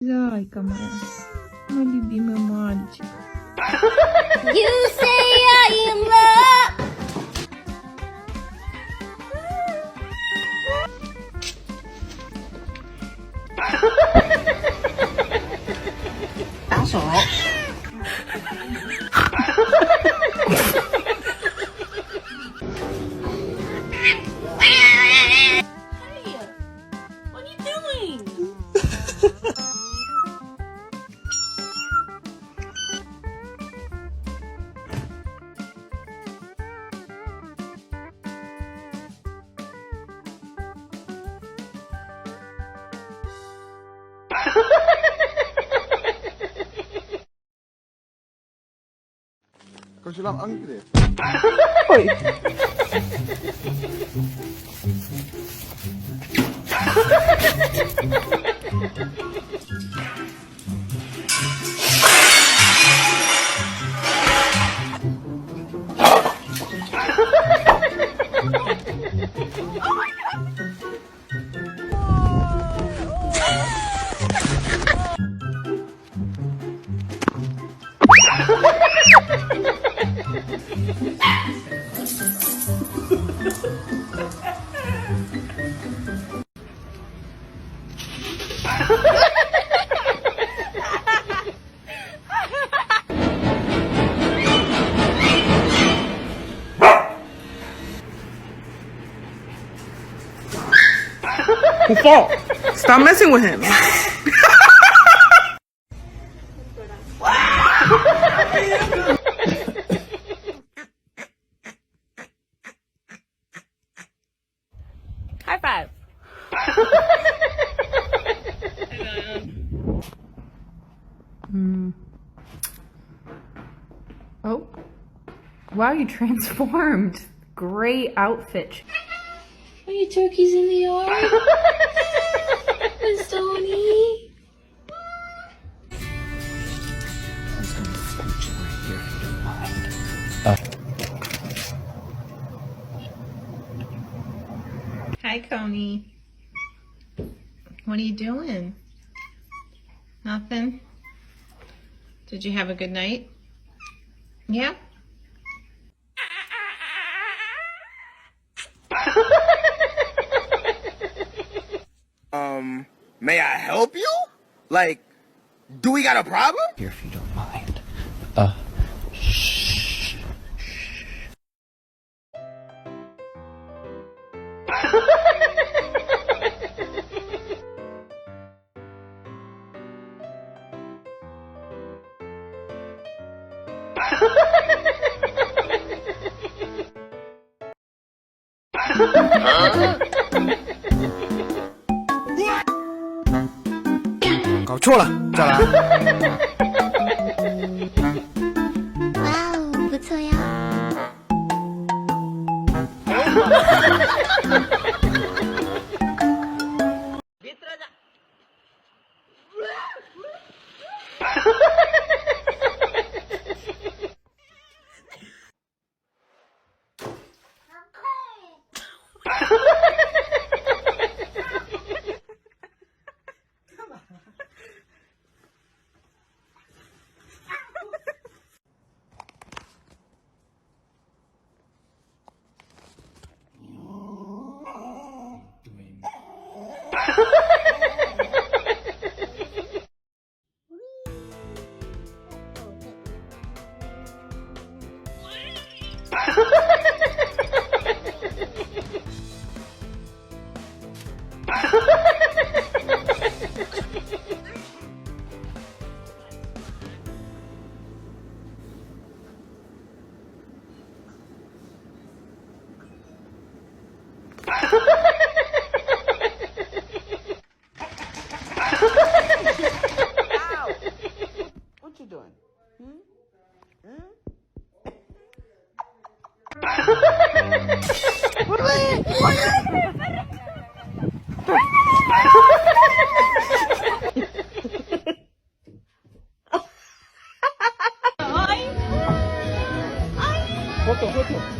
Зайка моя, мой любимый мальчик. You say I am love. That's alright. Hey, what are you doing? Kanske la ankre. Oj. Who fault? Stop messing with him. High five. Oh. Wow, you transformed. Great outfit. Are you turkeys in the yard? Miss Tony. Hi, Coney. What are you doing? Nothing? Did you have a good night? Yeah? May I help you? Like, do we got a problem? Here, if you don't mind. Shh.搞错了，再来。哇哦，不错呀。What you doing?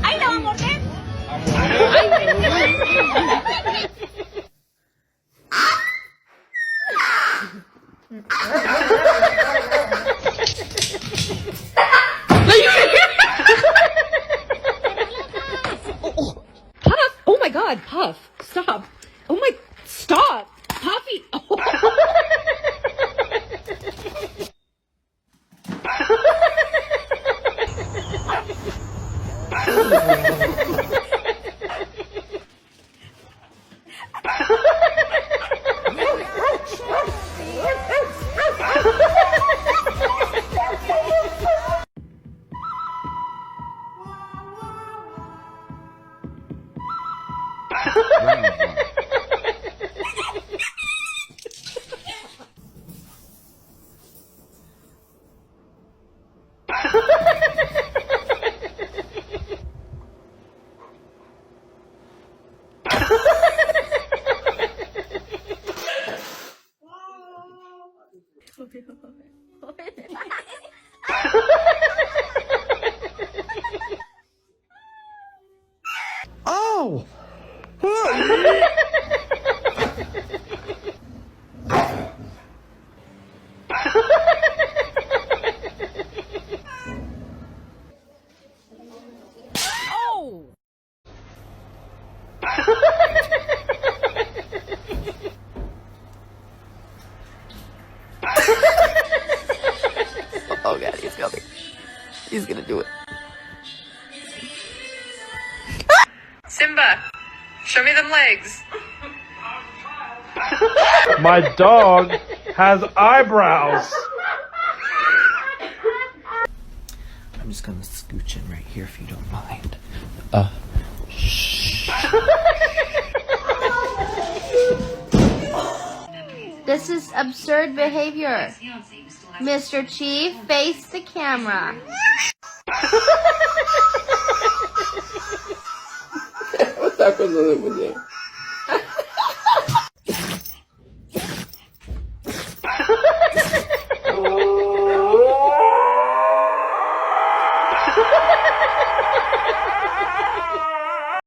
Ay, no, amor. Ay, Puff! Oh my god, Puff! Stop! Oh my... Stop! Puffy! Oh. Oh! Oh! Oh god, he's coming. He's gonna do it. Simba, show me them legs. My dog has eyebrows. I'm just gonna scooch in right here if you don't mind. This is absurd behavior. Mr. Chief, face the camera. What's that for the